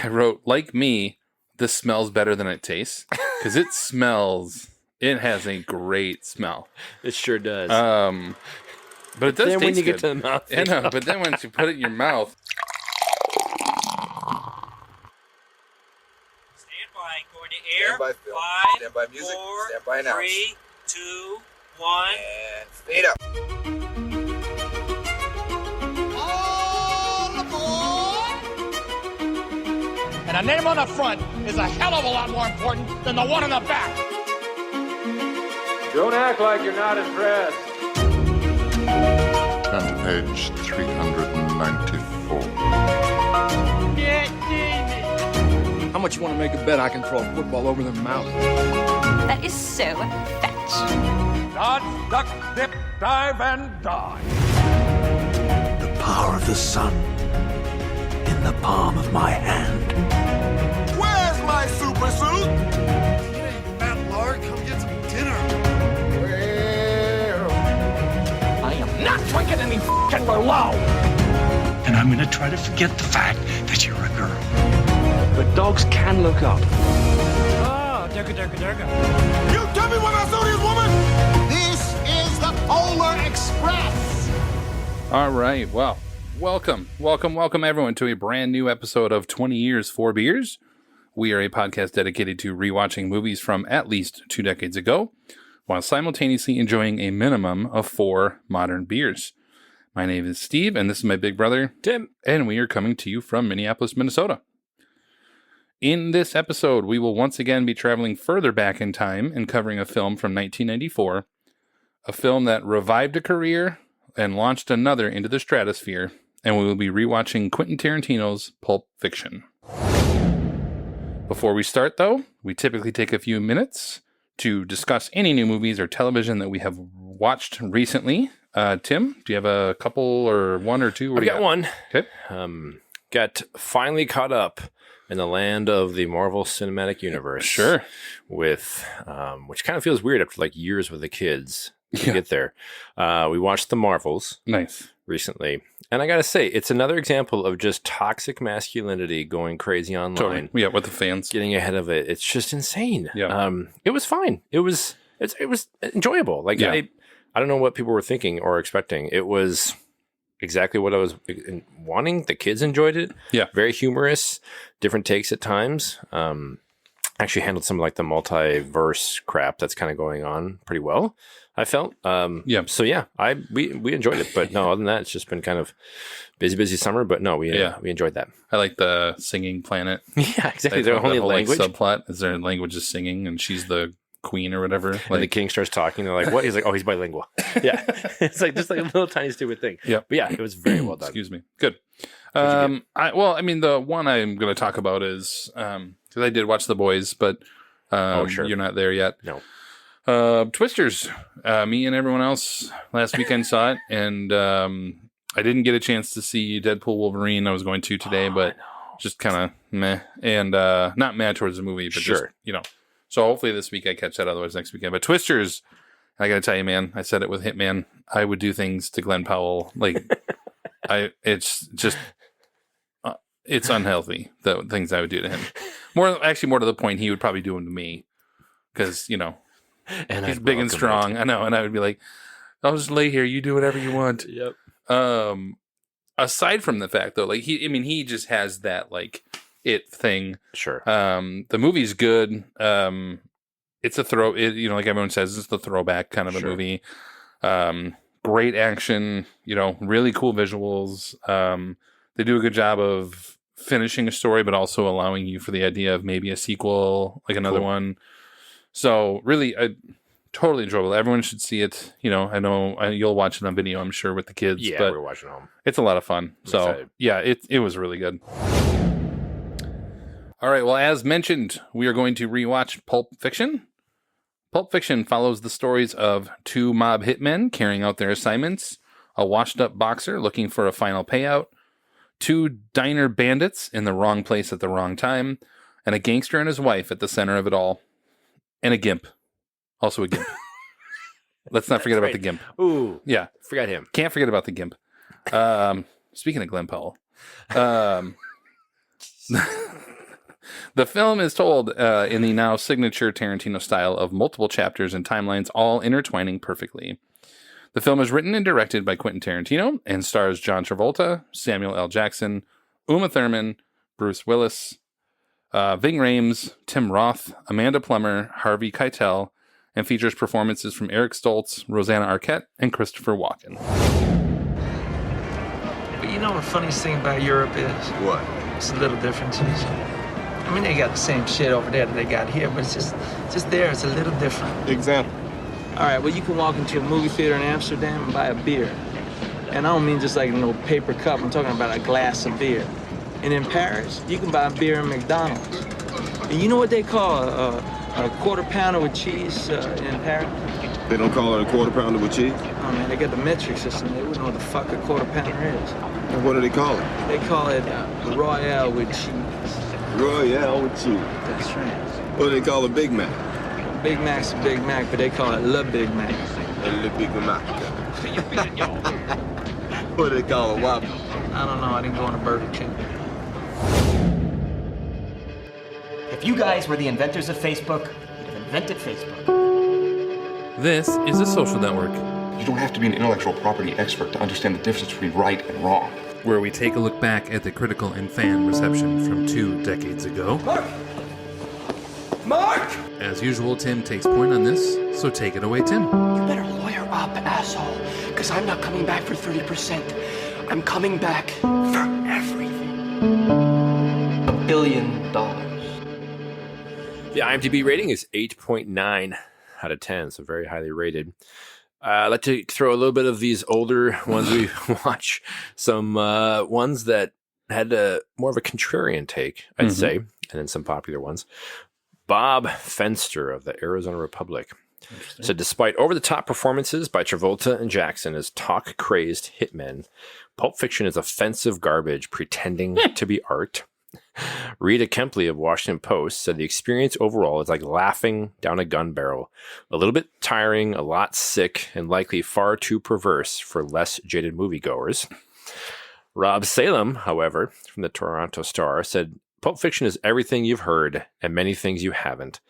I wrote, like me, this smells better than it tastes. Because it has a great smell. It sure does. But it does taste when you good. get to the mouth. I know, but then once you put it in your mouth. Stand by, going to air. Stand by, Phil. 5, Stand by music. 4, Stand by announce. 3, 2, 1. And fade up. All aboard! And a name on the front is a hell of a lot more important than the one on the back. Don't act like you're not impressed. Turn to page 394. How much you want to make a bet I can throw a football over their mouth? That is so fetch. Dodge, duck, dip, dive, and die. The power of the sun in the palm of my hand. Where's my super suit? Hey, fat lard, come get some dinner. Well, I am not drinking any f***ing Merlot. And I'm gonna try to forget the fact that you're a girl. But dogs can look up. Oh, durga. you tell me when I saw this woman? This is the Polar Express. All right. Well, welcome everyone to a brand new episode of 20 Years, 4 Beers. We are a podcast dedicated to rewatching movies from at least 2 decades ago, while simultaneously enjoying a minimum of 4 modern beers. My name is Steve, and this is my big brother, Tim. and we are coming to you from Minneapolis, Minnesota. In this episode, we will once again be traveling further back in time and covering a film from 1994, a film that revived a career and launched another into the stratosphere, and we will be rewatching Quentin Tarantino's Pulp Fiction. Before we start, though, we typically take a few minutes to discuss any new movies or television that we have watched recently. Tim, do you have a couple or one or two? I've got one. Okay. Got finally caught up in the land of the Marvel Cinematic Universe. Sure. With, which kind of feels weird after like years with the kids to get there. We watched The Marvels Nice. recently. And I got to say, it's another example of just toxic masculinity going crazy online. Totally. Yeah, with the fans. Getting ahead of it. It's just insane. Yeah. It was fine. It was enjoyable. Like, Yeah. I don't know what people were thinking or expecting. It was exactly what I was wanting. The kids enjoyed it. Yeah. Very humorous, different takes at times. Actually handled some like the multiverse crap that's kind of going on pretty well, I felt. Yeah. So yeah, we enjoyed it. But no, other than that, it's just been kind of busy summer. But no, we enjoyed that. I like the singing planet. Yeah, exactly. Like, Their only whole, language. Like, subplot is their language is singing, and she's the queen or whatever. And the king starts talking. They're like, "What?" He's like, "Oh, he's bilingual." Yeah, it's like just like a little tiny stupid thing. Yeah, but yeah, it was very well done. Excuse me. Good. The one I'm going to talk about is because I did watch The Boys, but sure. You're not there yet. No. Twisters. Me and everyone else last weekend saw it, and I didn't get a chance to see Deadpool Wolverine. I was going to today, but just kind of meh, and not mad towards the movie, but sure. just So hopefully this week I catch that. Otherwise next weekend. But Twisters, I got to tell you, man, I said it with Hitman. I would do things to Glenn Powell like it's just. It's unhealthy, the things I would do to him. More to the point, he would probably do them to me. Because, and he's big and strong. I know. And I would be like, I'll just lay here. You do whatever you want. Yep. Aside from the fact, though, like, he just has that, like, it thing. Sure. The movie's good. It's a like everyone says, it's the throwback kind of a movie. Great action, really cool visuals. They do a good job of finishing a story, but also allowing you for the idea of maybe a sequel, like another one. So really, totally enjoyable. Everyone should see it. I know you'll watch it on video, I'm sure, with the kids. Yeah, but we're watching home. It's a lot of fun. So yeah, it was really good. All right. Well, as mentioned, we are going to rewatch Pulp Fiction. Pulp Fiction follows the stories of 2 mob hitmen carrying out their assignments, a washed-up boxer looking for a final payout, 2 diner bandits in the wrong place at the wrong time, and a gangster and his wife at the center of it all. And a gimp. Also a gimp. Let's not forget about the gimp. Ooh. Yeah. Forgot him. Can't forget about the gimp. Speaking of Glenn Powell. The film is told in the now signature Tarantino style of multiple chapters and timelines all intertwining perfectly. The film is written and directed by Quentin Tarantino and stars John Travolta, Samuel L. Jackson, Uma Thurman, Bruce Willis, Ving Rhames, Tim Roth, Amanda Plummer, Harvey Keitel, and features performances from Eric Stoltz, Rosanna Arquette, and Christopher Walken. But you know the funniest thing about Europe is? What? It's the little differences. I mean, they got the same shit over there that they got here, but it's just there. It's a little different. Example. All right, well, you can walk into a movie theater in Amsterdam and buy a beer. And I don't mean just like no paper cup. I'm talking about a glass of beer. And in Paris, you can buy a beer in McDonald's. And you know what they call a quarter pounder with cheese in Paris? They don't call it a quarter pounder with cheese? Oh, man, they got the metric system. They wouldn't know what the fuck a quarter pounder is. And what do they call it? They call it Royale with cheese. Royale with cheese. That's right. What do they call a Big Mac? Big Mac's a Big Mac, but they call it Le Big Mac. Le Big Mac. What do they call a Whopper? I don't know. I didn't go on a Burger King. If you guys were the inventors of Facebook, you'd have invented Facebook. This is a social network You don't have to be an intellectual property expert to understand the difference between right and wrong. where we take a look back at the critical and fan reception from 2 decades ago. Mark! As usual, Tim takes point on this, so take it away, Tim. You better lawyer up, asshole, because I'm not coming back for 30%. I'm coming back for everything. $1 billion. The IMDb rating is 8.9 out of 10, so very highly rated. I'd like to throw a little bit of these older ones we watch, some ones that had more of a contrarian take, I'd say, and then some popular ones. Bob Fenster of the Arizona Republic said, despite over-the-top performances by Travolta and Jackson as talk-crazed hitmen, Pulp Fiction is offensive garbage pretending to be art. Rita Kempley of Washington Post said the experience overall is like laughing down a gun barrel. A little bit tiring, a lot sick, and likely far too perverse for less jaded moviegoers. Rob Salem, however, from the Toronto Star, said, Pulp Fiction is everything you've heard and many things you haven't.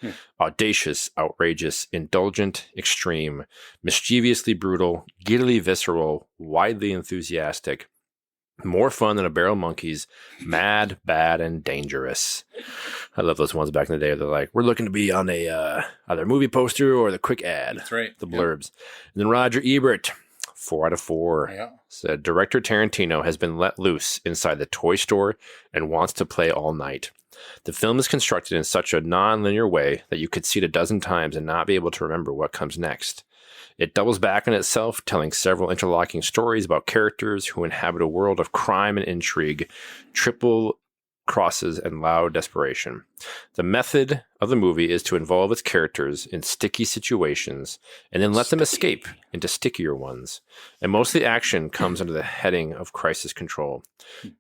Audacious, outrageous, indulgent, extreme, mischievously brutal, giddily visceral, widely enthusiastic. More fun than a barrel of monkeys, mad, bad, and dangerous. I love those ones back in the day. They're like, we're looking to be on a either movie poster or the quick ad. That's right. The blurbs. And then Roger Ebert, 4 out of 4, said, director Tarantino has been let loose inside the toy store and wants to play all night. The film is constructed in such a non-linear way that you could see it a dozen times and not be able to remember what comes next. It doubles back on itself, telling several interlocking stories about characters who inhabit a world of crime and intrigue, triple crosses, and loud desperation. The method of the movie is to involve its characters in sticky situations and then let them escape into stickier ones. And most of the action comes under the heading of crisis control.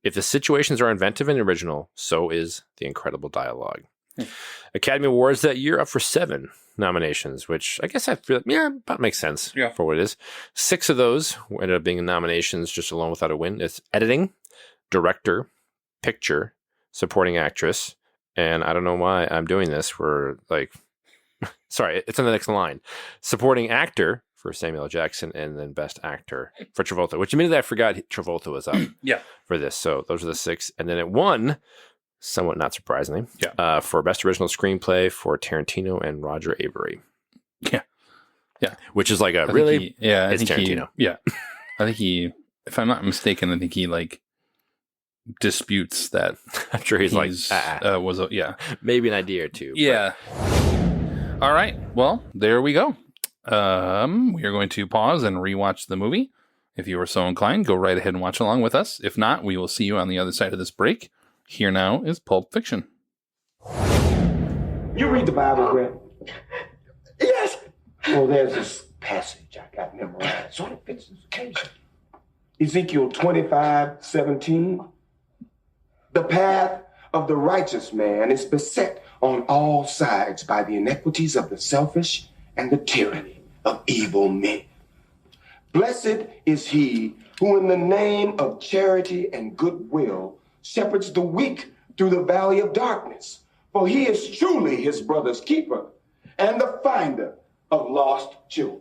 If the situations are inventive and original, so is the incredible dialogue. Academy Awards that year up for 7 nominations, which I guess I feel, about makes sense for what it is. 6 of those ended up being nominations just alone without a win. It's editing, director, picture, supporting actress, and I don't know why I'm doing this. We're like, sorry, it's on the next line. Supporting actor for Samuel L. Jackson, and then best actor for Travolta, which immediately I forgot Travolta was up for this. So those are the 6. And then it won, somewhat not surprisingly, for best original screenplay for Tarantino and Roger Avery. Yeah. Which is like a really, it's Tarantino. I think he, if I'm not mistaken, I think he like disputes that. I'm sure he's like, maybe an idea or two. Yeah. But. All right. Well, there we go. We are going to pause and rewatch the movie. If you are so inclined, go right ahead and watch along with us. If not, we will see you on the other side of this break. Here now is Pulp Fiction. You read the Bible, Brett? Yes. Well, there's this passage I got memorized. Sort of fits this occasion. Ezekiel 25:17. The path of the righteous man is beset on all sides by the iniquities of the selfish and the tyranny of evil men. Blessed is he who in the name of charity and goodwill shepherds the weak through the valley of darkness, for he is truly his brother's keeper and the finder of lost children.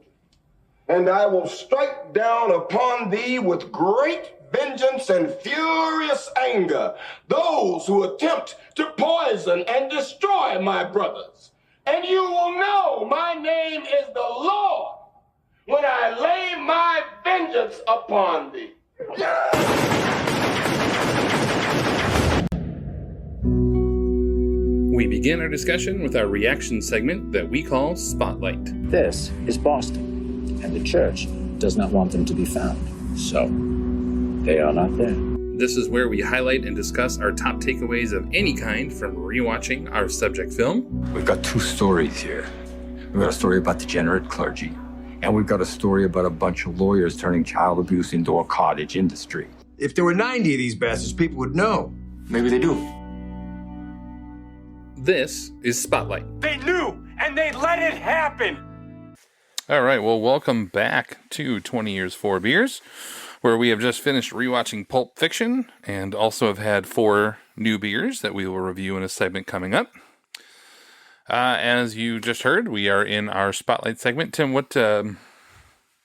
And I will strike down upon thee with great vengeance and furious anger those who attempt to poison and destroy my brothers. And you will know my name is the Lord when I lay my vengeance upon thee. We begin our discussion with our reaction segment that we call Spotlight. This is Boston, and the church does not want them to be found, so they are not there. This is where we highlight and discuss our top takeaways of any kind from rewatching our subject film. We've got two stories here. We've got a story about degenerate clergy, and we've got a story about a bunch of lawyers turning child abuse into a cottage industry. If there were 90 of these bastards, people would know. Maybe they do. This is Spotlight. They knew, and they let it happen. All right, well, welcome back to 20 Years, 4 Beers, where we have just finished rewatching Pulp Fiction and also have had 4 new beers that we will review in a segment coming up. As you just heard, we are in our Spotlight segment. Tim, what do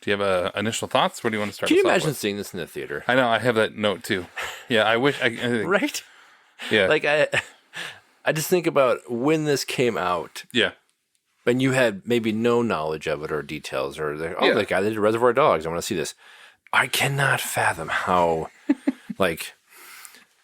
you have initial thoughts? Where do you want to start? Can you imagine seeing this in the theater? I know, I have that note too. Yeah, I wish. Right? Yeah. Like, I just think about when this came out. Yeah. And you had maybe no knowledge of it or details or, that guy that did Reservoir Dogs. I want to see this. I cannot fathom how, like,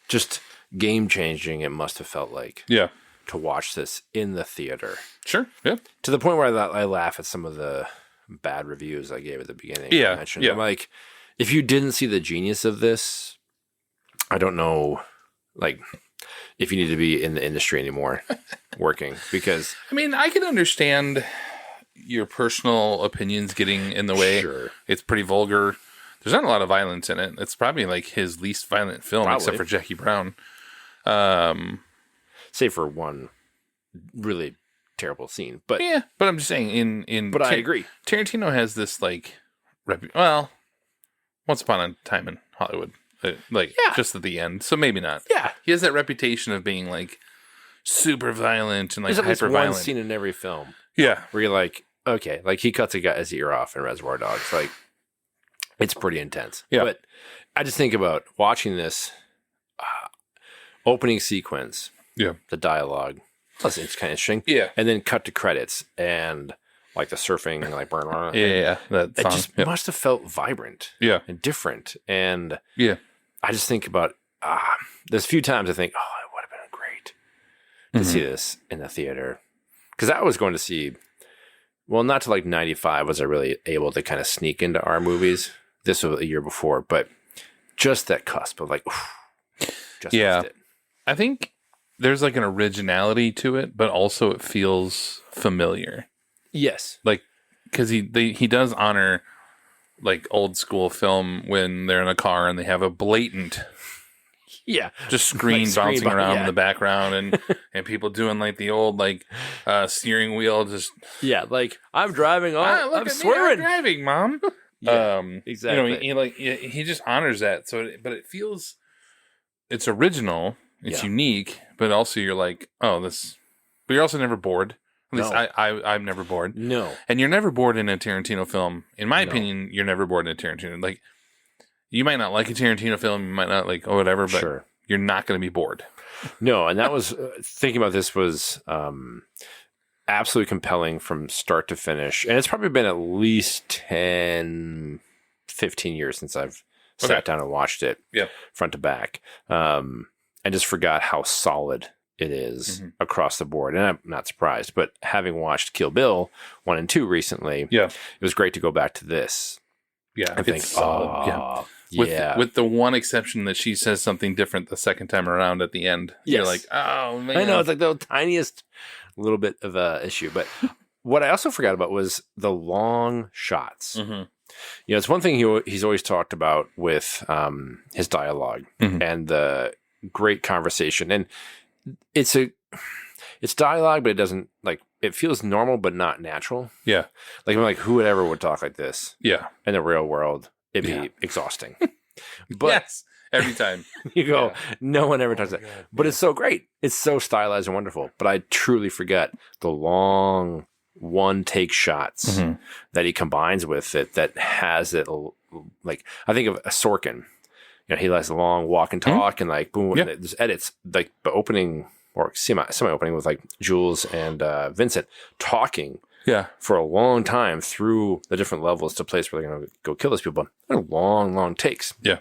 just game-changing it must have felt like. Yeah. To watch this in the theater. Sure, yeah. To the point where I laugh at some of the bad reviews I gave at the beginning. Yeah, I mentioned. I'm like, if you didn't see the genius of this, I don't know, like, if you need to be in the industry anymore working. Because, I mean, I can understand your personal opinions getting in the way. Sure. It's pretty vulgar. There's not a lot of violence in it. It's probably like his least violent film, except for Jackie Brown. Save for one really terrible scene. But yeah, but I'm just saying But I agree. Tarantino has this like once upon a time in Hollywood. Just at the end. So maybe not. Yeah. He has that reputation of being like super violent and like there's at least hyper one violent. scene in every film. Yeah. Where you're like, okay, like he cuts a guy's ear off in Reservoir Dogs. Like, it's pretty intense. Yeah. But I just think about watching this opening sequence. Yeah. The dialogue. Plus, it's kind of interesting. Yeah. And then cut to credits and like the surfing, like yeah. That just must have felt vibrant. Yeah. And different. And yeah. I just think about there's a few times I think, it would have been great to see this in the theater. Because I was going to see, well, not to like 95 was I really able to kind of sneak into our movies. This was a year before, but just that cusp of like, just missed it. I think there's like an originality to it, but also it feels familiar. Yes. Like, because he does honor like old school film when they're in a car and they have a blatant just screen like bouncing screen around in the background and people doing like the old like steering wheel just like I'm driving on I'm swerving. I'm driving, Mom. Exactly. You know, he just honors that. So but it feels it's original, it's unique, but also you're like, but you're also never bored. At least I'm never bored. No. And you're never bored in a Tarantino film. In my opinion, you're never bored in a Tarantino. Like, you might not like a Tarantino film, you might not like, whatever, but you're not going to be bored. No, and that was, thinking about this was absolutely compelling from start to finish. And it's probably been at least 10, 15 years since I've sat down and watched it front to back. And just forgot how solid it is across the board. And I'm not surprised, but having watched Kill Bill 1 and 2 recently, it was great to go back to this. Yeah. I think solid. With the one exception that she says something different the second time around at the end. You're like, oh man. I know, it's like the tiniest little bit of a issue. But what I also forgot about was the long shots. You know, it's one thing he's always talked about with his dialogue and the great conversation. And it's dialogue, but it doesn't like it feels normal, but not natural. Yeah. Like who would ever would talk like this? Yeah. In the real world, it'd be exhausting. But yes. every time. You go, no one ever touches that. But it's so great. It's so stylized and wonderful. But I truly forget the long one take shots that he combines with it that has it like, I think of a Sorkin. You know, he has a long walk and talk and like boom, and there's edits like the opening or semi opening with like Jules and Vincent talking for a long time through the different levels to place where they're going to go kill those people. They're long takes. Yeah.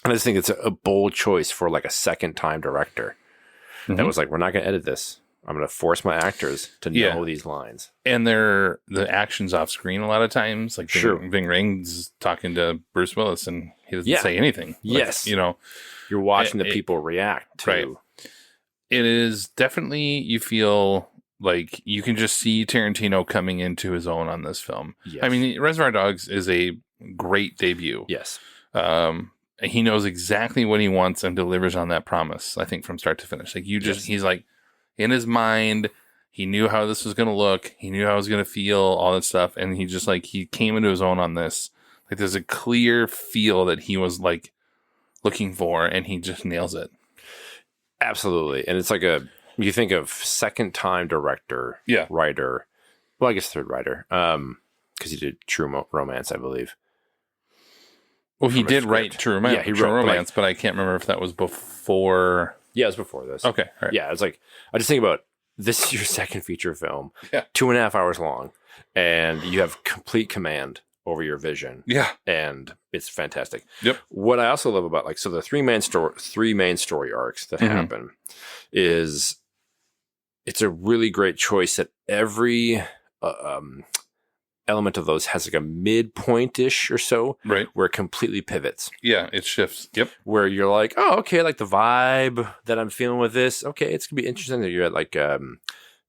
And I just think it's a bold choice for like a second time director that was like, we're not going to edit this. I'm going to force my actors to know these lines. And the action's off screen a lot of times. Like Ving Rhames talking to Bruce Willis and he doesn't say anything. Yes. Like, you know, you're watching the people react to. Right. It is definitely, you feel like you can just see Tarantino coming into his own on this film. Yes. I mean, Reservoir Dogs is a great debut. Yes. He knows exactly what he wants and delivers on that promise, I think, from start to finish. Like he's like, in his mind, he knew how this was going to look. He knew how it was going to feel, all that stuff. And he just like, he came into his own on this. Like there's a clear feel that he was like looking for and he just nails it. Absolutely. And it's like you think of second time director, writer. Well, I guess third writer. Because he did True Romance, I believe. Well, he did write True Romance. Yeah, he True wrote Romance, but I can't remember if that was before. Yeah, it was before this. Okay. All right. Yeah, it's like, I just think about this is your second feature film, 2.5 hours long, and you have complete command over your vision. Yeah. And it's fantastic. Yep. What I also love about, like, so the three main story arcs that happen is it's a really great choice that every element of those has like a midpoint-ish or so, right, where it completely pivots. Yeah, it shifts. Yep. Where you're like, oh, okay, like the vibe that I'm feeling with this, okay, it's gonna be interesting that you're at like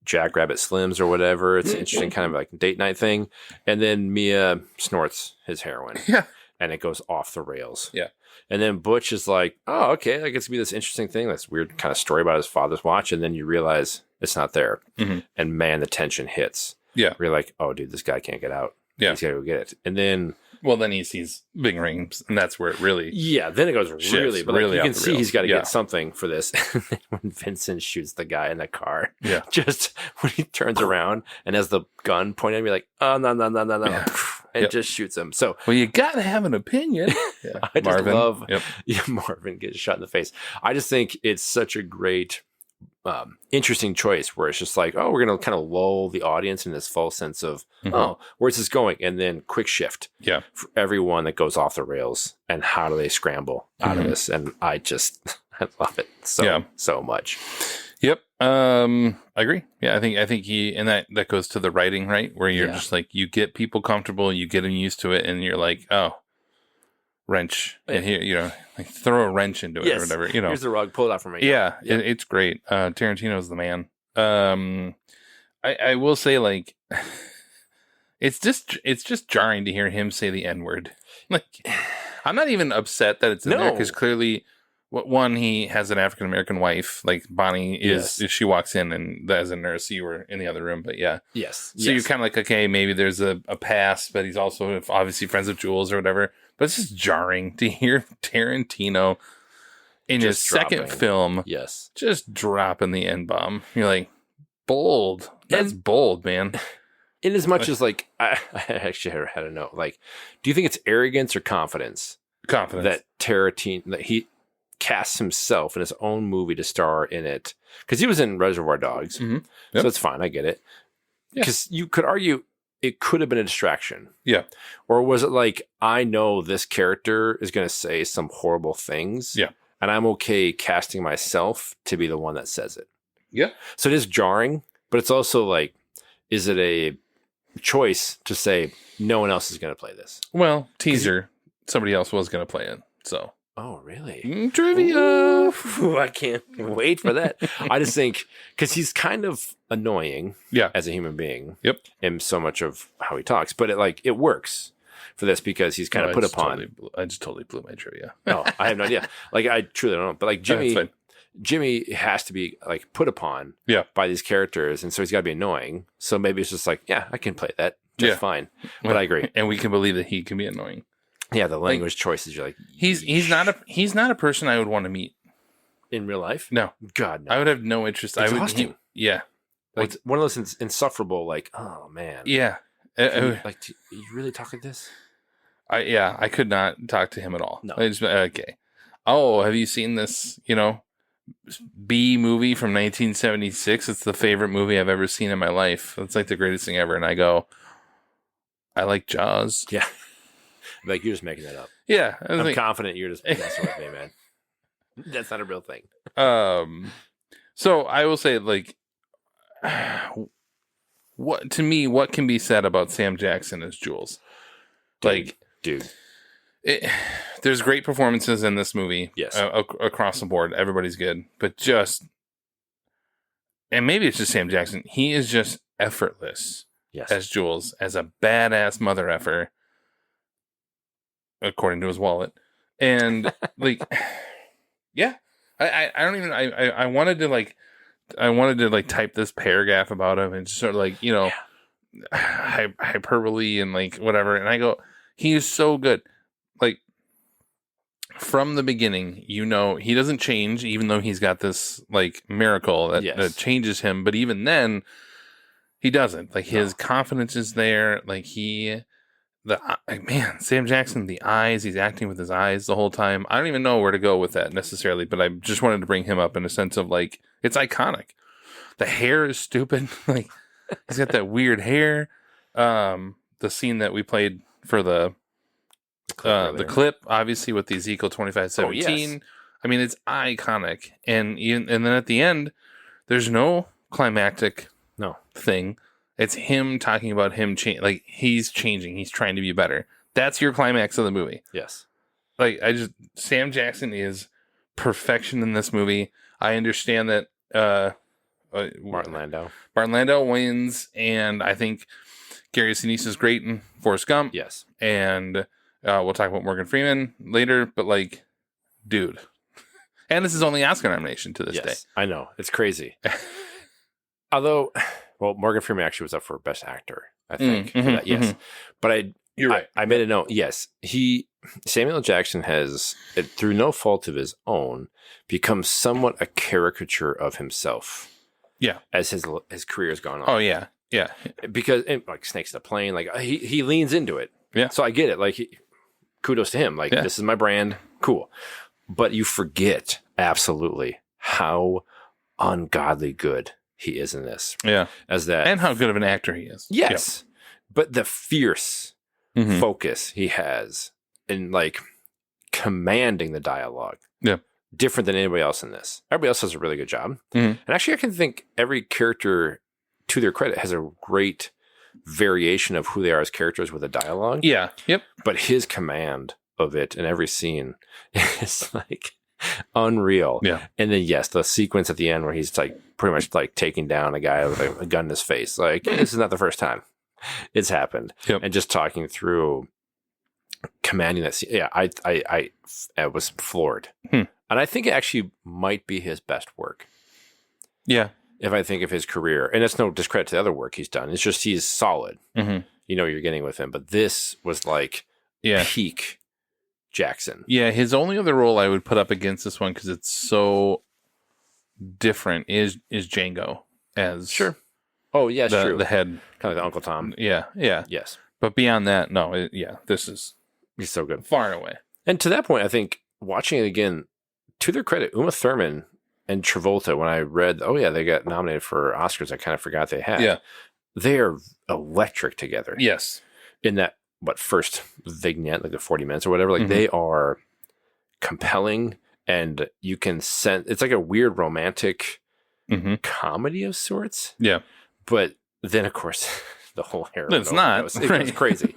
Jackrabbit Slims or whatever. It's an interesting kind of like date night thing. And then Mia snorts his heroin. Yeah. And it goes off the rails. Yeah. And then Butch is like, oh, okay, like it's gonna be this interesting thing, this weird kind of story about his father's watch, and then you realize it's not there. And man, the tension hits. Yeah. You're like, oh, dude, this guy can't get out. Yeah. He's got to go get it. And then... Well, then he sees Ving Rhames, and that's where it really... Yeah, then it goes really... But really like, you can see he's got to get something for this. And then when Vincent shoots the guy in the car, yeah, just when he turns around and has the gun pointed at me like, oh, no. Yeah. And just shoots him. So... Well, you got to have an opinion. Yeah. I just love... Yep. Yeah, Marvin gets shot in the face. I just think it's such a great... interesting choice where it's just like, oh, we're going to kind of lull the audience in this false sense of, oh, where's this going? And then quick shift for everyone that goes off the rails and how do they scramble out of this? And I love it so much. Yep. I agree. Yeah. I think he, and that goes to the writing, right? Where you're just like, you get people comfortable, you get them used to it. And you're like, oh, wrench, and here, you know, like throw a wrench into it or whatever, you know. Here's the rug, pull it out for me. Yeah. It's great. Tarantino's the man. I will say, like, it's just jarring to hear him say the N-word. Like, I'm not even upset that it's in there, because clearly, one, he has an African American wife. Like Bonnie is, she walks in, and as a nurse, you were in the other room, but yeah. Yes. So you're kind of like, okay, maybe there's a past, but he's also obviously friends with Jules or whatever. But it's just jarring to hear Tarantino in his second film, just dropping the N-bomb. You're like, bold. That's bold, man. In as much as, like, I actually had a note. Like, do you think it's arrogance or confidence? Confidence. That Tarantino, that he casts himself in his own movie to star in it. Because he was in Reservoir Dogs. So it's fine. I get it. Because you could argue it could have been a distraction. Yeah. Or was it like, I know this character is going to say some horrible things. Yeah. And I'm okay casting myself to be the one that says it. Yeah. So it is jarring, but it's also like, is it a choice to say no one else is going to play this? Well, teaser, somebody else was going to play it. So. Oh, really? Trivia. Ooh, I can't wait for that. I just think, because he's kind of annoying as a human being. Yep. In so much of how he talks. But it works for this because he's kind of put upon. I just totally blew my trivia. No, I have no idea. Like, I truly don't know. But like Jimmy has to be like put upon by these characters. And so he's got to be annoying. So maybe it's just like, yeah, I can play that just fine. But I agree. And we can believe that he can be annoying. Yeah, the language choices. You're like, he's not a person I would want to meet in real life. No, God, no. I would have no interest. Exhausting. Yeah, like one of those insufferable. Like, oh man. Yeah. You really talk like this? I could not talk to him at all. No. Okay. Oh, have you seen this? B movie from 1976. It's the favorite movie I've ever seen in my life. It's like the greatest thing ever. And I go, I like Jaws. Yeah. Like, you're just making that up. Yeah. I'm confident you're just messing with me, man. That's not a real thing. So I will say, like, what can be said about Sam Jackson as Jules? Dude. There's great performances in this movie. Yes. Across the board. Everybody's good. But and maybe it's just Sam Jackson. He is just effortless as Jules, as a badass mother effer, according to his wallet. And, like, yeah. I don't even, I wanted to type this paragraph about him and just sort of hyperbole and like whatever. And I go, he is so good. Like, from the beginning, he doesn't change, even though he's got this like miracle that changes him. But even then, he doesn't. Like, his confidence is there. Like, Sam Jackson, the eyes, he's acting with his eyes the whole time. I don't even know where to go with that necessarily, but I just wanted to bring him up in a sense of, like, it's iconic. The hair is stupid. Like, he's got that weird hair. The scene that we played for the clip, obviously, with the Ezekiel 25:17. Oh, yes. I mean, it's iconic. And then at the end, there's no climactic thing. It's him talking about him like, he's changing. He's trying to be better. That's your climax of the movie. Yes. Like, Sam Jackson is perfection in this movie. I understand that Martin Landau wins, and I think Gary Sinise is great in Forrest Gump. Yes. And we'll talk about Morgan Freeman later, but, like, dude. And this is only Oscar nomination to this day. I know. It's crazy. Although, well, Morgan Freeman actually was up for Best Actor, I think. For that, yes. But you're right. I made a note. Yes. Samuel L. Jackson has, through no fault of his own, become somewhat a caricature of himself. Yeah. As his career has gone on. Oh, yeah. Yeah. Because, like, Snakes the Plane, like, he leans into it. Yeah. So I get it. Like, kudos to him. Like, this is my brand. Cool. But you forget absolutely how ungodly good he is in this. Yeah. And how good of an actor he is. Yes. Yep. But the fierce focus he has in, like, commanding the dialogue. Yeah. Different than anybody else in this. Everybody else does a really good job. And actually, I can think every character, to their credit, has a great variation of who they are as characters with a dialogue. Yeah. Yep. But his command of it in every scene is, like, unreal. Yeah. And then, yes, the sequence at the end where he's, like, pretty much, like, taking down a guy with a gun in his face. Like, this is not the first time it's happened. Yep. And just talking through commanding that scene. Yeah, I was floored. And I think it actually might be his best work. Yeah. If I think of his career. And it's no discredit to the other work he's done. It's just he's solid. You know what you're getting with him. But this was, like, peak Jackson. Yeah, his only other role I would put up against this one, because it's so different, is Django as Oh, yeah, true. The head, kind of like Uncle Tom. Yeah. Yes. But beyond that, no. This is he's so good, far and away. And to that point, I think watching it again, to their credit, Uma Thurman and Travolta. When I read, they got nominated for Oscars, I kind of forgot they had. Yeah, they are electric together. Yes, in that first vignette, like the 40 minutes or whatever, like they are compelling, and you can sense it's like a weird romantic comedy of sorts. Yeah, but then of course the whole hair. It's not. It was crazy,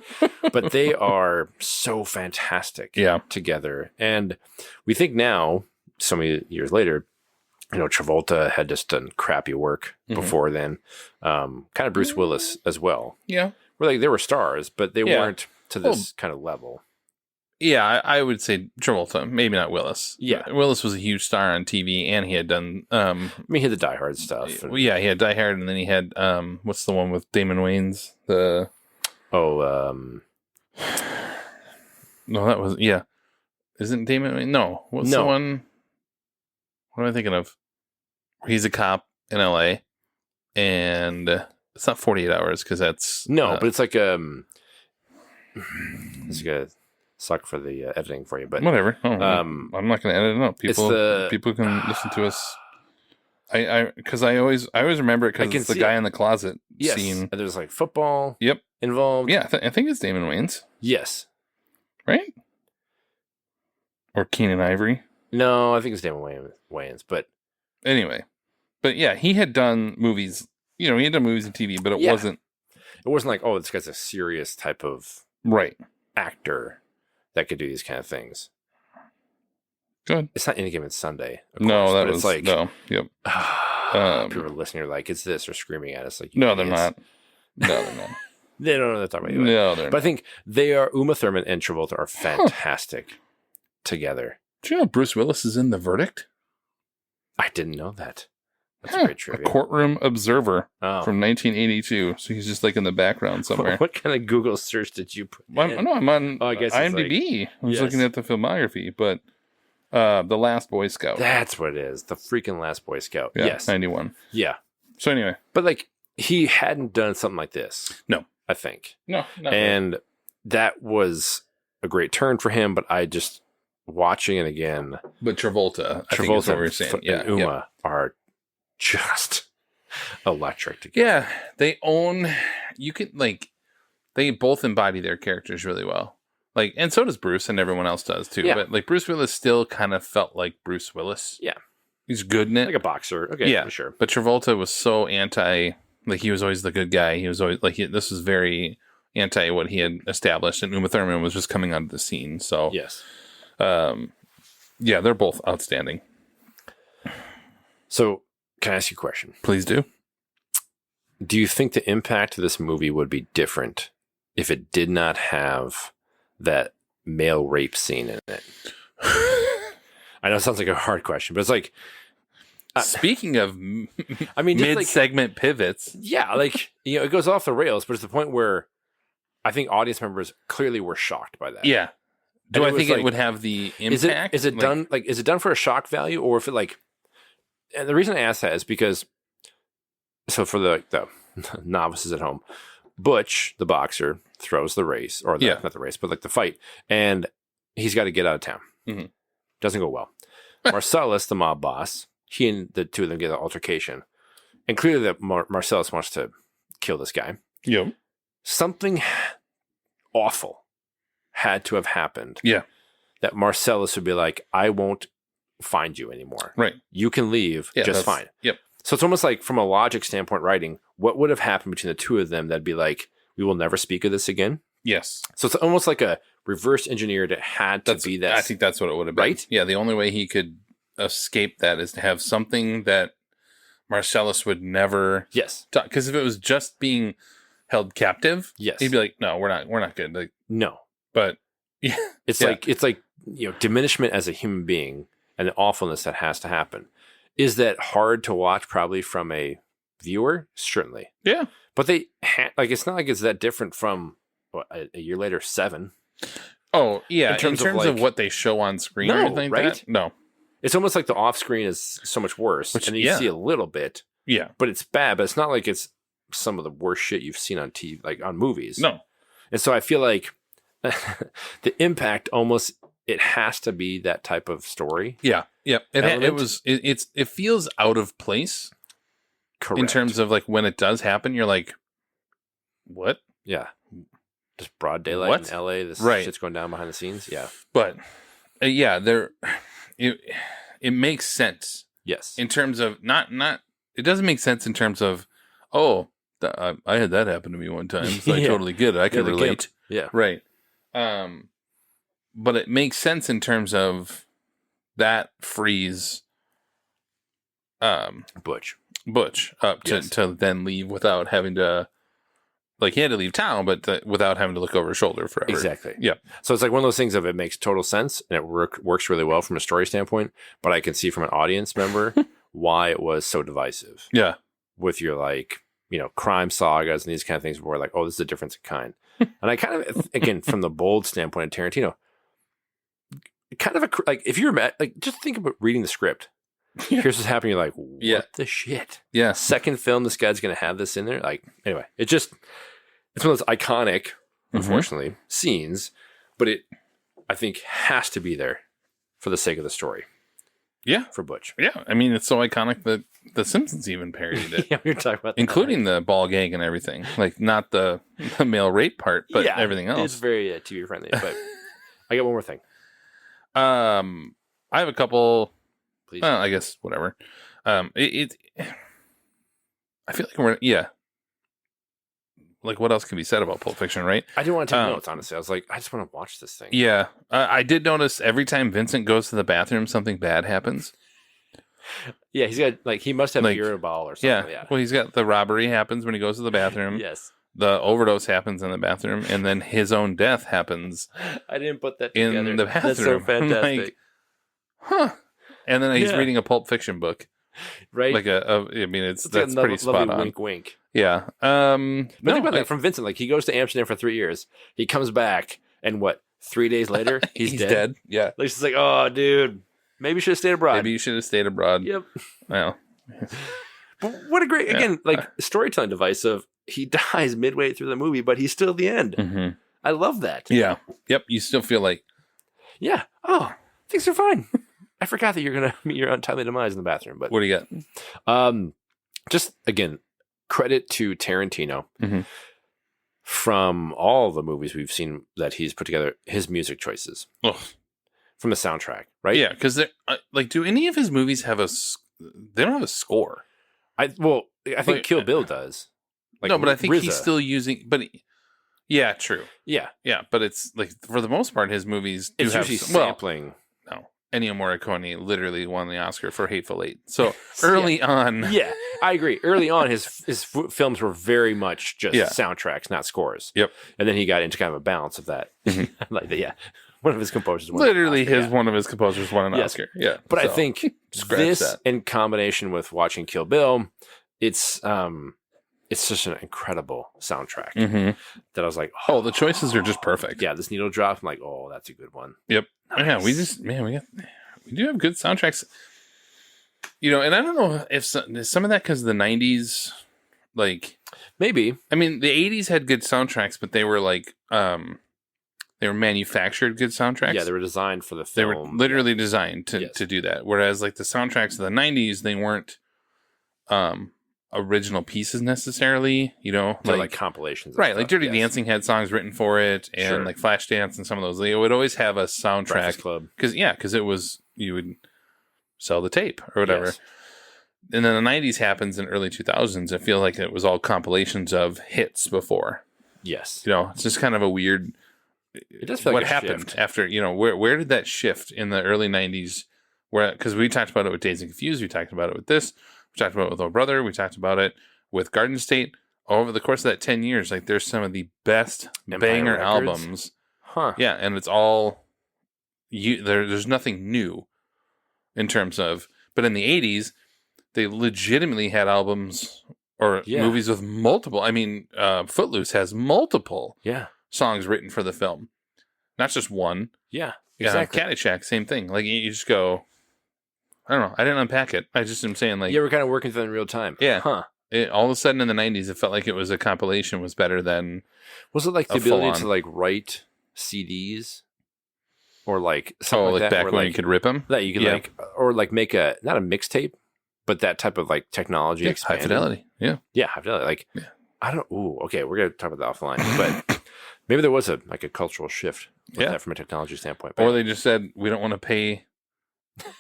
but they are so fantastic. Together, and we think now, so many years later, Travolta had just done crappy work before then. Kind of Bruce Willis as well. Yeah. Where they were stars, but they weren't to this kind of level. Yeah, I would say Travolta, maybe not Willis. Yeah. Willis was a huge star on TV, and he had done... he had the Die Hard stuff. He had Die Hard, and then he had... what's the one with Damon Wayans? No, that was Isn't Damon Wayans? No. What's the one? What am I thinking of? He's a cop in L.A. and it's not 48 Hours because that's but it's like it's gonna suck for the editing for you, but whatever. I'm not going to edit it up. People can listen to us. Because I always remember it because it's the guy in the closet scene. And there's like football. Yep. Involved. Yeah, I think it's Damon Wayans. Yes. Right? Or Keenan Ivory. No, I think it's Damon Wayans. But anyway, but yeah, he had done movies. He had done movies and TV, but it wasn't. It wasn't like, oh, this guy's a serious type of actor that could do these kind of things. Good. It's not Any Given Sunday. No, that was was like no. Yep. People are listening, are like, it's this, or screaming at us like, no, they're not. No, they're not. They don't know what they're talking about. No, they're not. But I think they are. Uma Thurman and Travolta are fantastic together. Do you know Bruce Willis is in The Verdict? I didn't know that. That's great trivia. A courtroom observer from 1982. So he's just like in the background somewhere. What kind of Google search did you put in? I'm on I guess IMDb. I was looking at the filmography, but The Last Boy Scout. That's what it is. The freaking Last Boy Scout. Yeah, yes. 91. Yeah. So anyway. But like, he hadn't done something like this. No. I think. No. And that was a great turn for him, but I just, watching it again. But Travolta, I think is what we were saying. And Uma are just electric together. Yeah. They own, you could they both embody their characters really well. Like, and so does Bruce, and everyone else does too. Yeah. But like Bruce Willis still kind of felt like Bruce Willis. Yeah. He's good in it. Like a boxer. Okay, yeah, for sure. But Travolta was so anti, like he was always the good guy. He was always like, this was very anti what he had established, and Uma Thurman was just coming onto the scene. So yes. Yeah, they're both outstanding. So, can I ask you a question? Please do. Do you think the impact of this movie would be different if it did not have that male rape scene in it? I know it sounds like a hard question, but it's like... Speaking of mid-segment pivots. Yeah, like, it goes off the rails, but it's the point where I think audience members clearly were shocked by that. Yeah. Do I think it would have the impact? Is it done is it done for a shock value, or if it and the reason I ask that is because, so for the novices at home, Butch, the boxer, throws the race, or not the race, but like the fight, and he's got to get out of town. Mm-hmm. Doesn't go well. Marcellus, the mob boss, he and the two of them get an altercation, and clearly that Marcellus wants to kill this guy. Yep. Something awful had to have happened. Yeah. That Marcellus would be like, I won't find you anymore. Right. You can leave just fine. Yep. So it's almost like, from a logic standpoint, writing, what would have happened between the two of them that'd be like, we will never speak of this again? Yes. So it's almost like a reverse engineered. It had to be that. I think that's what it would have been. Right? Yeah, the only way he could escape that is to have something that Marcellus would never... Yes. Because if it was just being held captive, yes, he'd be like, no, we're not good. Like, no. But yeah, it's like diminishment as a human being and the awfulness that has to happen. Is that hard to watch? Probably from a viewer, certainly. Yeah, but they it's not like it's that different from a year later, 7. Oh yeah, in terms of what they show on screen, or anything like that? No, it's almost like the off screen is so much worse, and you see a little bit. Yeah, but it's bad. But it's not like it's some of the worst shit you've seen on TV, like on movies. No, and so I feel like the impact almost, it has to be that type of story. Yeah. It feels out of place. Correct. In terms of like when it does happen, you're like, what? Yeah. Just broad daylight in LA. This shit's going down behind the scenes. Yeah. But it makes sense. Yes. In terms of not, it doesn't make sense in terms of, I had that happen to me one time. So I totally get it. I can relate. Yeah. Right. But it makes sense in terms of that frees Butch up to then leave without having to, like, he had to leave town, but without having to look over his shoulder forever. Exactly. Yeah. So it's like one of those things of, it makes total sense and it works really well from a story standpoint, but I can see from an audience member why it was so divisive. Yeah. With your crime sagas and these kind of things where like, oh, this is a difference of kind. And I kind of, again, from the bold standpoint of Tarantino, kind of like if you're like just think about reading the script. Here's what's happening. You're like, what the shit? Yeah. Second film, this guy's gonna have this in there. Like, anyway, it's one of those iconic, unfortunately, scenes, but it I think has to be there for the sake of the story. Yeah. For Butch. Yeah. I mean, it's so iconic that The Simpsons even parodied it. Yeah, we were talking about that. Including the ball gag and everything. Like, not the male rape part, but everything else. It's very TV friendly. But I got one more thing. I have a couple. Please. Well, I guess whatever. I feel like like what else can be said about Pulp Fiction, right? I didn't want to take notes, honestly. I was like, I just want to watch this thing. Yeah. I did notice every time Vincent goes to the bathroom, something bad happens. Yeah, he's got, like, he must have a urine ball or something. Yeah. Well, he's got the robbery happens when he goes to the bathroom. Yes. The overdose happens in the bathroom, and then his own death happens. I didn't put that together. In the bathroom. That's so fantastic. Like, huh. And then he's reading a Pulp Fiction book. Right. Like that's like pretty spot on. Wink, wink. Yeah. But think about that from Vincent. Like, he goes to Amsterdam for 3 years. He comes back, and 3 days later, he's dead. Yeah. Like, she's like, oh, dude, maybe you should have stayed abroad. Maybe you should have stayed abroad. Yep. Well. But what a great, again, like, storytelling device of he dies midway through the movie, but he's still at the end. Mm-hmm. I love that. Yeah. Yep. You still feel like. Yeah. Oh, things are fine. I forgot that you're going to meet your untimely demise in the bathroom. But what do you got? Just, again, credit to Tarantino from all the movies we've seen that he's put together, his music choices. Ugh. From the soundtrack, right? Yeah, because do any of his movies have they don't have a score. I think Kill Bill does. Like, no, but I think RZA. he's still using. Yeah, true. Yeah, but it's like for the most part, his movies do it's have usually sampling. No, Ennio Morricone literally won the Oscar for Hateful Eight. So early on, yeah, I agree. Early on, his films were very much just soundtracks, not scores. Yep. And then he got into kind of a balance of that. Like that, yeah. One of his composers won literally an Oscar, one of his composers won an Oscar. Yeah, but I think this in combination with watching Kill Bill, it's such an incredible soundtrack that I was like, oh, the choices are just perfect. Yeah, this needle drop, I'm like, oh, that's a good one. Yep. Nice. Yeah, we do have good soundtracks. And I don't know if some of that because of the 90s, like maybe. I mean, the 80s had good soundtracks, but they were like they were manufactured good soundtracks. Yeah, they were designed for the film. They were literally designed to do that. Whereas like the soundtracks of the 90s, they weren't original pieces necessarily, like compilations. Right, like Dirty Dancing had songs written for it, and like Flashdance and some of those. They would always have a soundtrack. Breakfast Club. Because it was, you would sell the tape or whatever. Yes. And then the 90s happens in early 2000s. I feel like it was all compilations of hits before. Yes. It's just kind of a weird... It does feel what like a happened shift. after, where did that shift in the early 90s? Because we talked about it with Dazed and Confused. We talked about it with this. We talked about it with Oh Brother. We talked about it with Garden State. Over the course of that 10 years, like there's some of the best banger albums. Huh. Yeah, and it's all... there's nothing new in terms of... But in the 80s, they legitimately had albums or movies with multiple... I mean, Footloose has multiple songs written for the film. Not just one. Yeah, exactly. Caddyshack, same thing. Like, you just go... I don't know. I didn't unpack it. I just am saying, like... Yeah, we're kind of working through it in real time. Yeah. Huh. All of a sudden in the 90s, it felt like it was a compilation was better than... Was it like the ability to, like, write CDs? Or, like, something like that? Back when you could rip them? That you could, like... Or, like, make not a mixtape, but that type of, like, technology expanded. High fidelity. Yeah. Yeah, high fidelity. Like, I don't... Ooh, okay, we're going to talk about that offline. But maybe there was a cultural shift with that from a technology standpoint. But or they just said, we don't want to pay...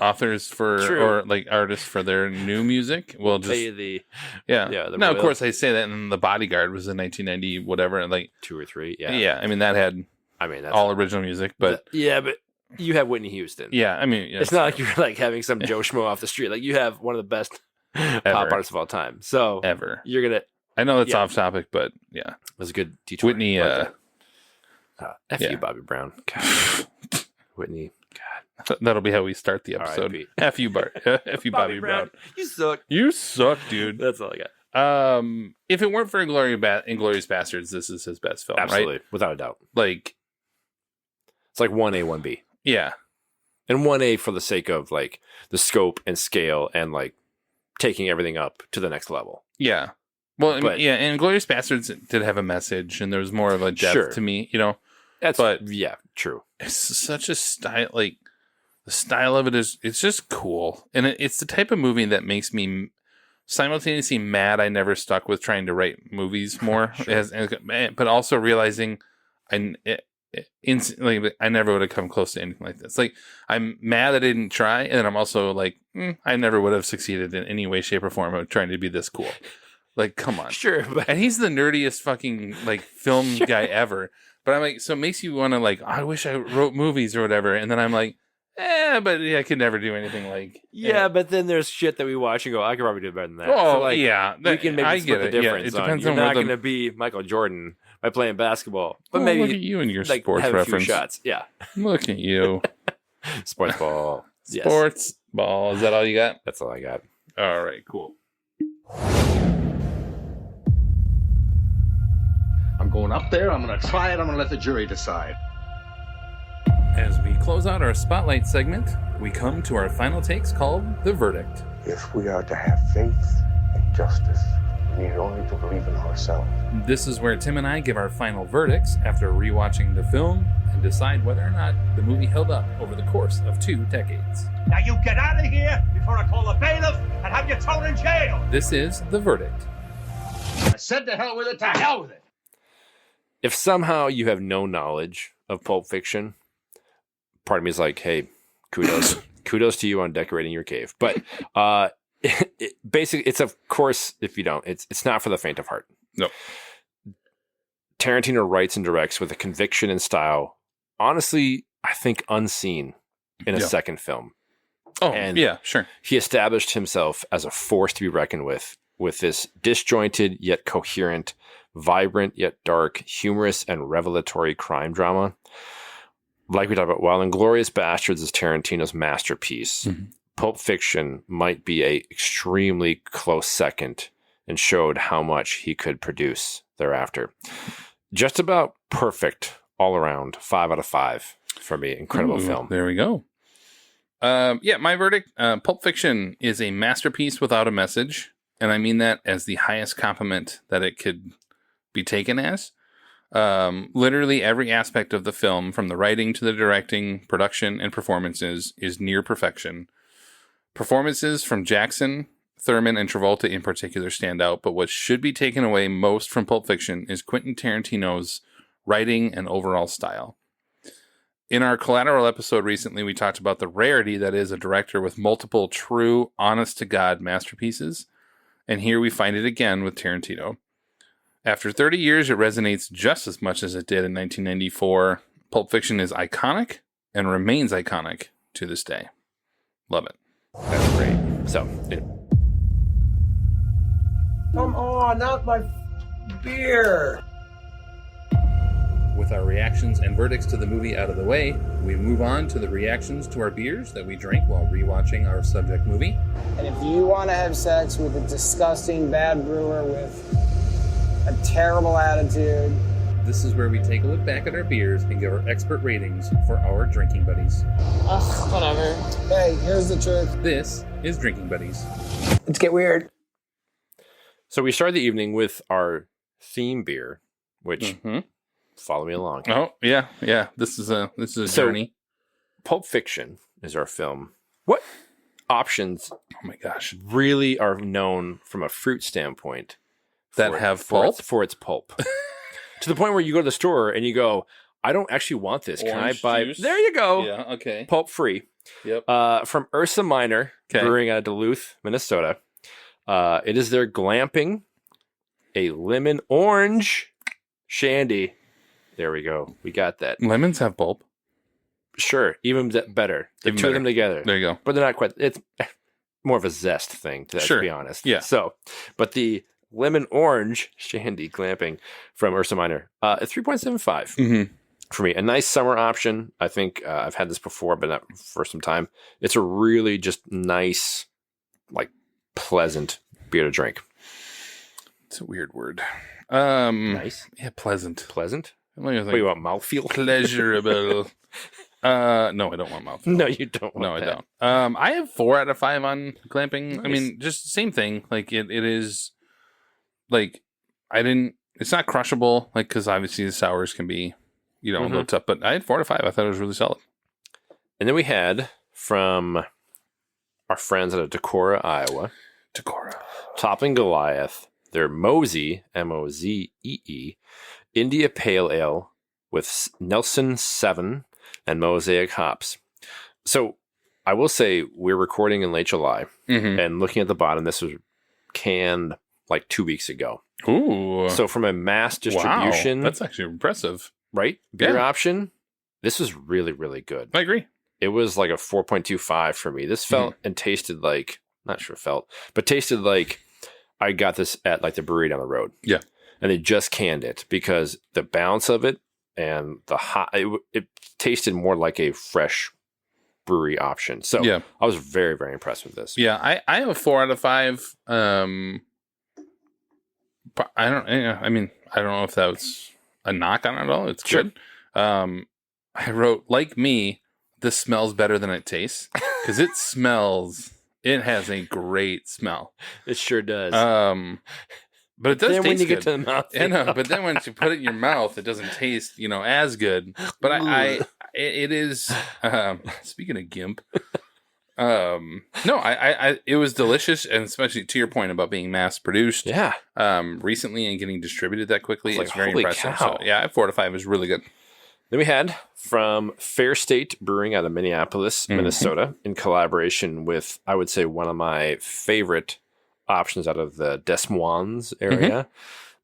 authors or like artists for their new music. We'll just pay the now of course they say that, and The Bodyguard was in 1990 whatever, and like 2 or 3 I mean that had that's all original music, but but you have Whitney Houston. I mean it's not like you're like having some Joe Schmo off the street. Like you have one of the best pop artists of all time. So you're gonna I know that's off topic, but it was a good detour. Whitney F you Bobby Brown. God. Whitney. That'll be how we start the episode. F you, F you, Bobby Brown. You suck. You suck, dude. That's all I got. If it weren't for Inglourious Bastards, this is his best film, absolutely, right? Without a doubt. Like, it's like 1A, 1B. Yeah. and 1A for the sake of like the scope and scale and like taking everything up to the next level. Yeah. Well, and Glorious Bastards did have a message, and there was more of a depth to me, yeah, true. It's such a style, like the style of it it's just cool, and it's the type of movie that makes me simultaneously mad I never stuck with trying to write movies more, but also realizing I never would have come close to anything like this. Like, I'm mad I didn't try, and I'm also like, I never would have succeeded in any way, shape, or form of trying to be this cool. Like, come on. Sure. And he's the nerdiest fucking, like, film guy ever. But I'm like, so it makes you want to, like, I wish I wrote movies or whatever. And then I'm like, but I could never do anything like. Yeah, but then there's shit that we watch and go, I could probably do better than that. Oh, so, like, yeah. We can maybe split the difference. It depends You're on not going to be Michael Jordan by playing basketball. But maybe look at you and your like, sports have reference. A few shots. Yeah. Look at you. Sports ball. Sports ball. Is that all you got? That's all I got. All right, cool. I'm going up there, I'm going to try it, I'm going to let the jury decide. As we close out our spotlight segment, we come to our final takes called The Verdict. If we are to have faith and justice, we need only to believe in ourselves. This is where Tim and I give our final verdicts after rewatching the film and decide whether or not the movie held up over the course of 2 decades. Now you get out of here before I call the bailiff and have you thrown in jail. This is The Verdict. I said to hell with it, to hell with it. If somehow you have no knowledge of Pulp Fiction, part of me is like, hey, kudos to you on decorating your cave. But basically, it's of course, if you don't, it's not for the faint of heart. No. Tarantino writes and directs with a conviction and style, honestly, I think unseen in a second film. Oh, and yeah, sure. He established himself as a force to be reckoned with this disjointed yet coherent, vibrant yet dark, humorous and revelatory crime drama. Like we talked about, while Inglourious Bastards is Tarantino's masterpiece, Pulp Fiction might be a extremely close second and showed how much he could produce thereafter. Just about perfect all around, 5 out of 5 for me. Incredible film. There we go. My verdict, Pulp Fiction is a masterpiece without a message. And I mean that as the highest compliment that it could be taken as. Literally every aspect of the film, from the writing to the directing, production, and performances, is near perfection. Performances from Jackson, Thurman, and Travolta in particular stand out, but what should be taken away most from Pulp Fiction is Quentin Tarantino's writing and overall style. In our Collateral episode recently, we talked about the rarity that is a director with multiple true, honest-to-God masterpieces, and here we find it again with Tarantino. After 30 years, it resonates just as much as it did in 1994. Pulp Fiction is iconic and remains iconic to this day. Love it. That's great. So, Come on, not my beer. With our reactions and verdicts to the movie out of the way, we move on to the reactions to our beers that we drank while rewatching our subject movie. And if you want to have sex with a disgusting bad brewer with a terrible attitude, this is where we take a look back at our beers and give our expert ratings for our drinking buddies. Ugh, whatever. Hey, here's the truth. This is Drinking Buddies. Let's get weird. So we started the evening with our theme beer, which follow me along. Oh, yeah. This is a journey. Pulp Fiction is our film. What options, oh my gosh, really are known from a fruit standpoint that have pulp? For its pulp. To the point where you go to the store and you go, I don't actually want this. Orange Can I buy? juice? There you go. Yeah, okay. Pulp free. Yep. From Ursa Minor, brewing out of Duluth, Minnesota. It is their glamping, a lemon orange shandy. There we go. We got that. Lemons have pulp. Sure, even better. The two of them together. There you go. But they're not quite. It's more of a zest thing, to be honest. Yeah. So, but the lemon orange shandy glamping from Ursa Minor, 3.75 for me. A nice summer option. I think I've had this before, but not for some time. It's a really just nice, like pleasant beer to drink. It's a weird word. Nice. Yeah, pleasant. Pleasant? What do you want, mouthfeel? Pleasurable. No, I don't want mouthfeel. No, you don't. No, I don't. I have 4 out of 5 on glamping. Nice. I mean, just same thing. Like it is like it's not crushable, like, because obviously the sours can be, a little tough, but I had 4 out of 5. I thought it was really solid. And then we had from our friends out of Decorah, Iowa. Toppling Goliath, their Mosey, Mozee, India Pale Ale with Nelson 7 and Mosaic hops. So I will say we're recording in late July, and looking at the bottom, this was canned like 2 weeks ago. Ooh. So from a mass distribution, wow, that's actually impressive. Right? Beer option, this was really, really good. I agree. It was like a 4.25 for me. This felt and tasted like, tasted like I got this at like the brewery down the road. Yeah. And they just canned it because the balance of it and the hot, it tasted more like a fresh brewery option. So yeah. I was very, very impressed with this. Yeah. I have a 4 out of 5. I don't know if that's a knock on it at all. It's good. I wrote, like me, this smells better than it tastes, because it has a great smell. It sure does. But it does taste when you good. Get to the mouth. I know, but then once you put it in your mouth, it doesn't taste, as good. But it is, speaking of gimp, it was delicious, and especially to your point about being mass produced. Yeah. Recently and getting distributed that quickly, Like, it's very holy impressive. cow. So yeah, 4 out of 5 is really good. Then we had from Fair State Brewing out of Minneapolis, Minnesota, in collaboration with, I would say, one of my favorite options out of the Des Moines area,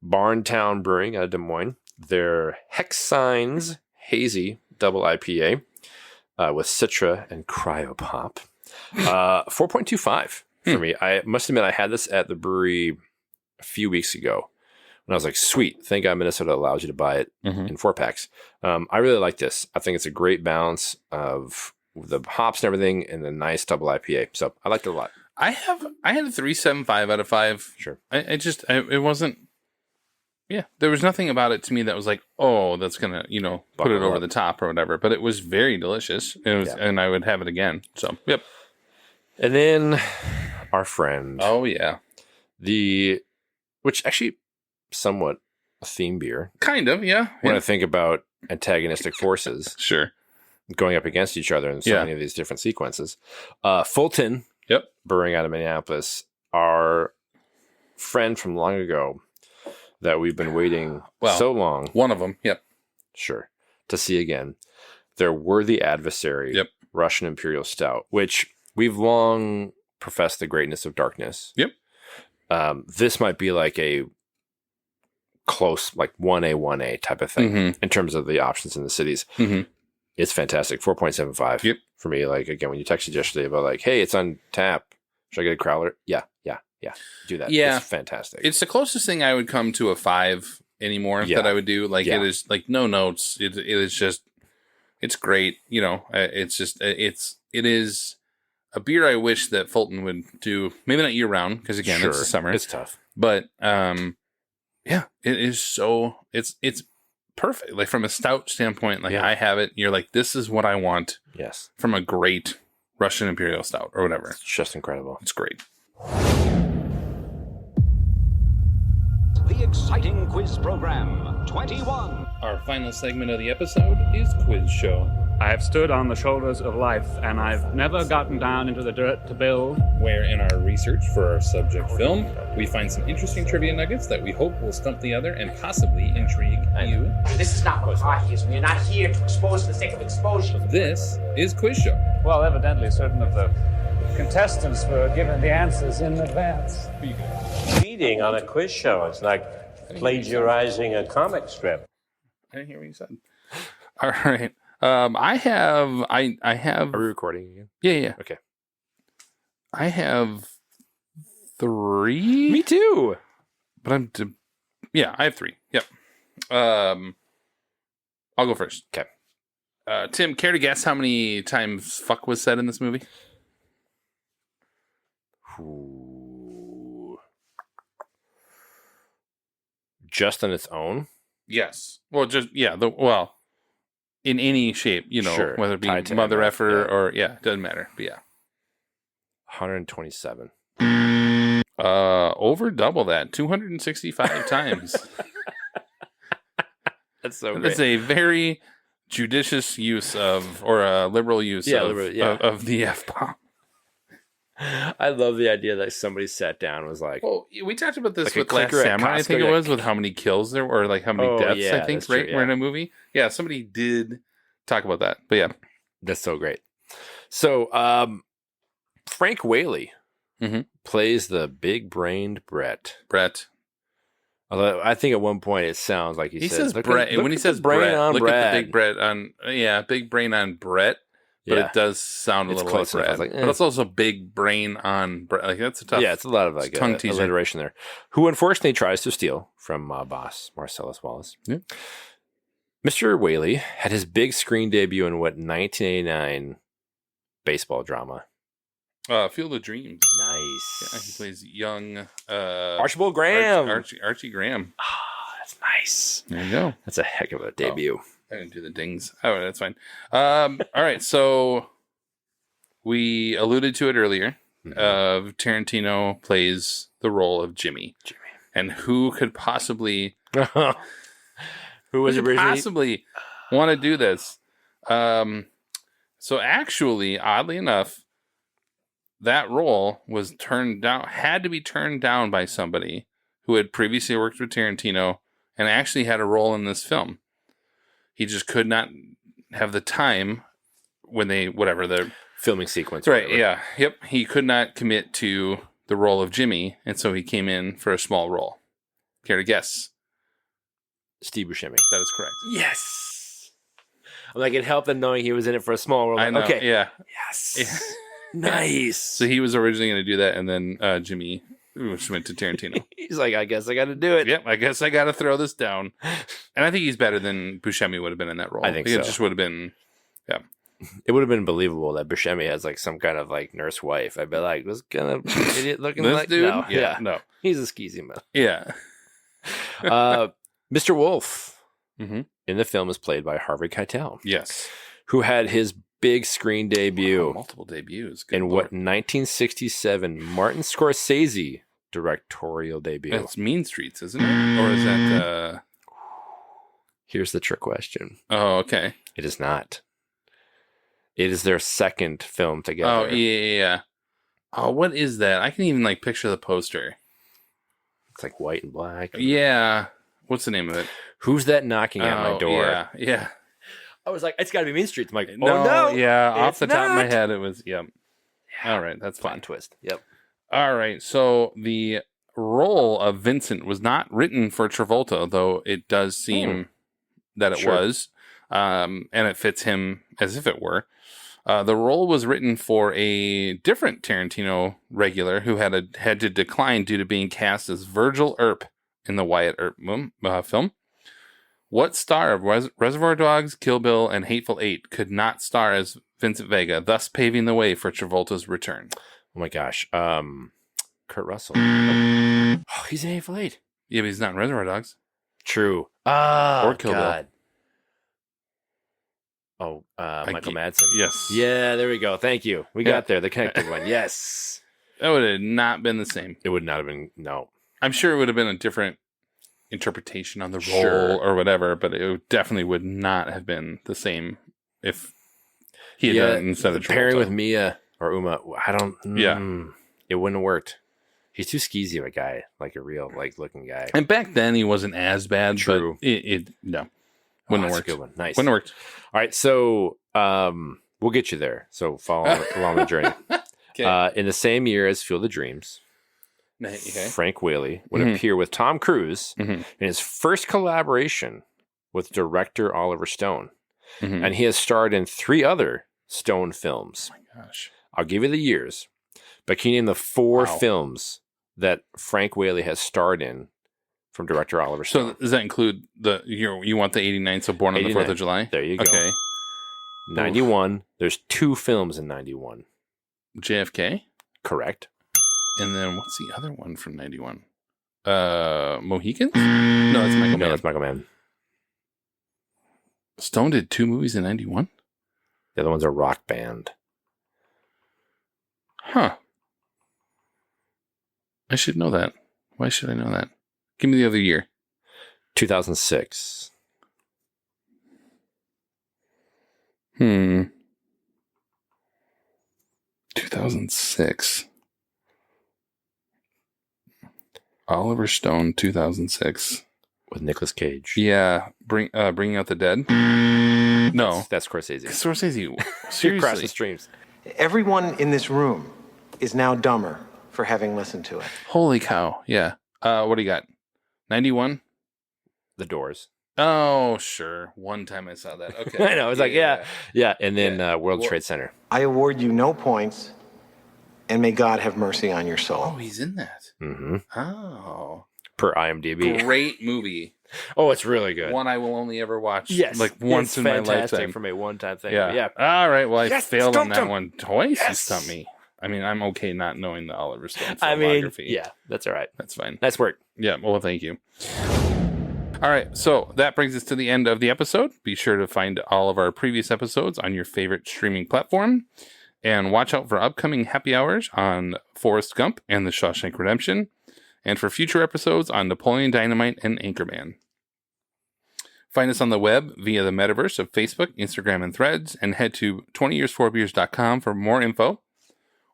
Barntown Brewing out of Des Moines. Their Hexines Hazy Double IPA with Citra and Cryopop. 4.25 for me. I must admit, I had this at the brewery a few weeks ago. And I was like, sweet. Thank God Minnesota allows you to buy it in 4-packs. I really like this. I think it's a great balance of the hops and everything and the nice double IPA. So I liked it a lot. I had a 3.75 out of 5. Sure. It wasn't, there was nothing about it to me that was like, oh, that's going to, put it over the top or whatever. But it was very delicious. And I would have it again. So, yep. And then our friend. Oh, yeah. Which actually somewhat a theme beer. Kind of, yeah. When I think about antagonistic forces. Sure. Going up against each other in so many of these different sequences. Fulton. Yep. Brewing out of Minneapolis. Our friend from long ago that we've been waiting so long. One of them, yep. Sure. To see again. Their Worthy Adversary. Yep. Russian Imperial Stout, which we've long professed the greatness of darkness. Yep. This might be like a close, like 1A type of thing in terms of the options in the cities. It's fantastic. 4.75 for me. Like, again, when you texted yesterday about like, hey, it's on tap. Should I get a crowler? Yeah. Do that. Yeah. It's fantastic. It's the closest thing I would come to a 5 anymore that I would do. Like, it is like no notes. It is just, it's great. It is a beer I wish that Fulton would do. Maybe not year round, because again, it's the summer. It's tough. But, it is so, it's perfect. Like, from a stout standpoint, like I have it. You're like, this is what I want. Yes. From a great Russian Imperial Stout or whatever. It's just incredible. It's great. The exciting quiz program 21. Our final segment of the episode is Quiz Show. I have stood on the shoulders of life, and I've never gotten down into the dirt to build. Where in our research for our subject film, we find some interesting trivia nuggets that we hope will stump the other and possibly intrigue you. This is not McCarthyism. You're not here to expose for the sake of exposure. This is Quiz Show. Well, evidently certain of the contestants were given the answers in advance. Cheating on a quiz show. It's like plagiarizing a comic strip. I didn't hear what you said. All right. I have. Are we recording again? Yeah. Okay. I have 3. Me too. But I have 3. Yep. I'll go first. Okay. Tim, care to guess how many times fuck was said in this movie? Ooh. Just on its own? Yes. Well, just in any shape, Sure. whether it be Tied to mother MF, effer yeah. or doesn't matter. But 127. Over double that, 265 times. That's so great. That's a very judicious use of, or a liberal use of the F-bomb. I love the idea that somebody sat down and was like, well, we talked about this like with a Last clicker at Samurai, I think Costco, it was, with how many kills there were, or like how many deaths, yeah, I think, that's right? true, Were in a movie. Yeah, somebody did talk about that. But yeah. That's so great. So, Frank Whaley plays the big-brained Brett. Although I think at one point it sounds like he says Brett. When he says brain Brett, on look Brett. at the big Brett on, big brain on Brett. But it does sound a It's little close like enough. Brad. I was like, But it's also big brain on Brett. Like, that's a tough. Yeah, it's a lot of like tongue teaser. alliteration there. Who unfortunately tries to steal from boss Marcellus Wallace. Yeah. Mr. Whaley had his big screen debut in 1989 baseball drama. Field of Dreams. Nice. Yeah, he plays young Archibald Graham. Archie Graham. That's nice. There you go. That's a heck of a debut. I didn't do the dings. Oh, that's fine. All right, so we alluded to it earlier. Tarantino plays the role of Jimmy. And who could possibly who was originally possibly want to do this? So actually, oddly enough, that role was turned down, had to be turned down by somebody who had previously worked with Tarantino and actually had a role in this film. He just could not have the time when the filming sequence. Right. Whatever. Yeah. Yep. He could not commit to the role of Jimmy. And so he came in for a small role. Care to guess? Steve Buscemi. That is correct. Yes. I'm like, it helped him knowing he was in it for a small role. I know. Okay. Yeah. Yes. Nice. So he was originally going to do that. And then Jimmy went to Tarantino. He's like, I guess I got to do it. Yep, I guess I got to throw this down. And I think he's better than Buscemi would have been in that role. I think It so. just would have been, yeah. It would have been believable that Buscemi has like some kind of like nurse wife. I'd be like, was kind of idiot looking This like dude? No, No. He's a skeezy man. Yeah. Mr. Wolf in the film is played by Harvey Keitel. Yes. Who had his big screen debut. Wow, multiple debuts. Good in Lord. what 1967 Martin Scorsese directorial debut. That's Mean Streets, isn't it? Or is that... Here's the trick question. Oh, okay. It is not. It is their second film together. Oh, yeah. Oh, what is that? I can even like picture the poster. It's like white and black. Yeah. What's the name of it? Who's that knocking at my door? Yeah. I was like, it's got to be Mean Streets. I'm like, No, yeah. Off it's the top of my not. head, it was, yeah. All right, that's fine. Twist. Yep. All right, so the role of Vincent was not written for Travolta, though it does seem that it was, and it fits him as if it were. The role was written for a different Tarantino regular who had to decline due to being cast as Virgil Earp in the Wyatt Earp film. What star of Reservoir Dogs, Kill Bill, and Hateful Eight could not star as Vincent Vega, thus paving the way for Travolta's return? Oh my gosh. Kurt Russell. Oh, he's in Hateful Eight. Yeah, but he's not in Reservoir Dogs. True. Or Kill Bill. Oh, Michael Madsen. Yes. Yeah, there we go. Thank you. We got there. The connected one. Yes. That would have not been the same. It would not have been. No. I'm sure it would have been a different interpretation on the role or whatever, but it definitely would not have been the same if he had done it instead of pairing Travolta. with Mia or Uma. I don't. Yeah. It wouldn't have worked. He's too skeezy of a guy, like a real looking guy. And back then he wasn't as bad. True. But it wouldn't have worked. Good one. Nice. Wouldn't have worked. All right, so we'll get you there. So follow along the journey. Okay. In the same year as Field of Dreams, Frank Whaley would appear with Tom Cruise in his first collaboration with director Oliver Stone. And he has starred in 3 other Stone films. Oh my gosh. I'll give you the years, but can you name the 4 films that Frank Whaley has starred in from director Oliver Stone? So does that include you want the 89, so Born on the 4th of July? There you go. Okay. 91. There's 2 films in 91. JFK? Correct. And then what's the other one from 91? Mohicans? No, that's Michael Mann. No, that's Michael Mann. Stone did 2 movies in 91? The other one's a rock band. Huh. I should know that. Why should I know that? Give me the other year. 2006. 2006. Oliver Stone, 2006. With Nicolas Cage. Yeah. Bringing Out the Dead? No. That's Scorsese. Scorsese. Seriously. Across the streams. Everyone in this room is now dumber for having listened to it. Holy cow. Yeah. What do you got? 91? The Doors. Oh, sure. One time I saw that. Okay. I know. I was like, yeah. And then World Trade Center. I award you no points, and may God have mercy on your soul. Oh, he's in that. Mm-hmm. Oh. Per IMDb. Great movie. Oh, it's really good. One I will only ever watch Yes. once in my fantastic lifetime. from a one-time thing. Yeah. All right. Well, I failed on that him. one twice. Yes. You stumped me. I mean, I'm okay not knowing the Oliver Stone filmography. I mean, yeah, that's all right. That's fine. Nice work. Yeah. Well, thank you. All right. So that brings us to the end of the episode. Be sure to find all of our previous episodes on your favorite streaming platform. And watch out for upcoming happy hours on Forrest Gump and The Shawshank Redemption. And for future episodes on Napoleon Dynamite and Anchorman. Find us on the web via the metaverse of Facebook, Instagram, and Threads. And head to 20years4beers.com for more info.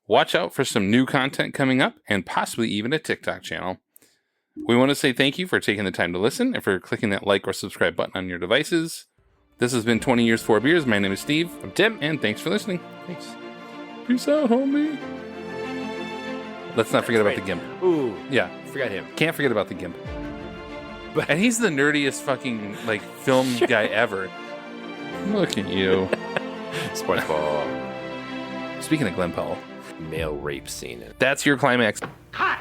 Watch out for some new content coming up and possibly even a TikTok channel. We want to say thank you for taking the time to listen and for clicking that like or subscribe button on your devices. This has been 20 Years 4 Beers. My name is Steve. I'm Tim. And thanks for listening. Thanks. Peace out, homie. Let's not forget about the Gimp. Ooh. Yeah. Forgot him. Can't forget about the Gimp. And he's the nerdiest fucking film guy ever. Look at you. SpongeBob. Speaking of Glenn Powell. Male rape scene. That's your climax. Cut!